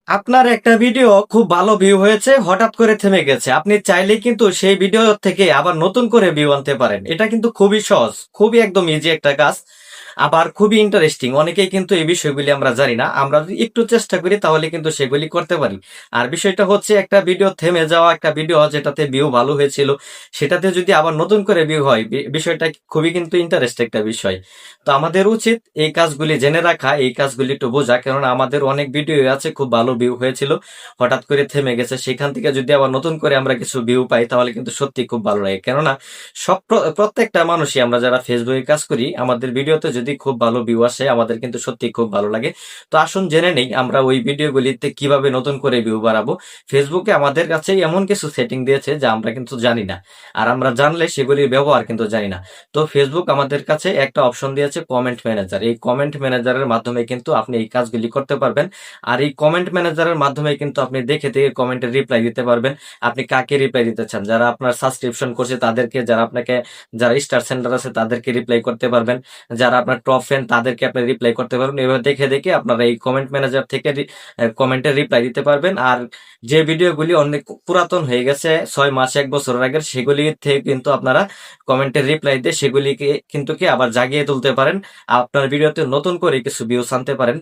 আপনার একটা ভিডিও খুব ভালো ভিউ হয়েছে, হঠাৎ করে থেমে গেছে। আপনি চাইলেই কিন্তু সেই ভিডিও থেকে আবার নতুন করে ভিউ আনতে পারেন। এটা কিন্তু খুবই সহজ, খুবই একদম ইজি একটা কাজ, আবার খুবই ইন্টারেস্টিং। অনেকেই কিন্তু এই বিষয়গুলি আমরা জানি না, আমরা যদি একটু চেষ্টা করি তাহলে কিন্তু সেগুলি করতে পারি। আর বিষয়টা হচ্ছে, একটা ভিডিও থেমে যাওয়া, একটা ভিডিও যেটাতে ভিউ ভালো হয়েছিল সেটাতে যদি আবার নতুন করে ভিউ হয়, বিষয়টা খুবই কিন্তু ইন্টারেস্ট একটা বিষয়। তো আমাদের উচিত এই কাজগুলি জেনে রাখা, এই কাজগুলি একটু বোঝা, কেননা আমাদের অনেক ভিডিও আছে খুব ভালো ভিউ হয়েছিল, হঠাৎ করে থেমে গেছে। সেখান থেকে যদি আবার নতুন করে আমরা কিছু ভিউ পাই তাহলে কিন্তু সত্যি খুব ভালো লাগে। কেননা প্রত্যেকটা মানুষই, আমরা যারা ফেসবুকে কাজ করি, আমাদের ভিডিওতে যদি খুব ভালো ভিউ আসে আমাদের কিন্তু সত্যি খুব ভালো লাগে। তো আসুন জেনে নেই আমরা ওই ভিডিওগুলিতে কিভাবে নতুন করে ভিউ বাড়াবো। ফেসবুকে আমাদের কাছে এমন কিছু সেটিং দিয়েছে যা আমরা কিন্তু জানি না, আর আমরা জানলে সেগুলির ব্যবহার কিন্তু জানি না। তো ফেসবুক আমাদের কাছে একটা অপশন দিয়েছে কমেন্ট ম্যানেজার। এই কমেন্ট ম্যানেজারের মাধ্যমে কিন্তু আপনি এই কাজগুলি করতে পারবেন। আর এই কমেন্ট ম্যানেজারের মাধ্যমে কিন্তু আপনি দেখে দেখে কমেন্টের রিপ্লাই দিতে পারবেন। আপনি কাকে রিপ্লাই দিতে চান, যারা আপনার সাবস্ক্রিপশন করছে তাদেরকে, যারা স্টার সেন্টার আছে তাদেরকে রিপ্লাই করতে পারবেন, যারা আপনার টপ ফ্রেন্ড তাদেরকে আপনি রিপ্লাই করতে পারবেন। এভাবে দেখে দেখে আপনারা এই কমেন্ট ম্যানেজার থেকে কমেন্টের রিপ্লাই দিতে পারবেন। আর যে ভিডিওগুলি অনেক পুরাতন হয়ে গেছে, 6 মাস 1 বছরের আগের, সেগুলি থেকে কিন্তু আপনারা কমেন্টের রিপ্লাই দিয়ে সেগুলিকে কিন্তু কি আবার জাগিয়ে তুলতে পারেন, আপনার ভিডিওতে নতুন করে কিছু ভিউস আনতে পারেন।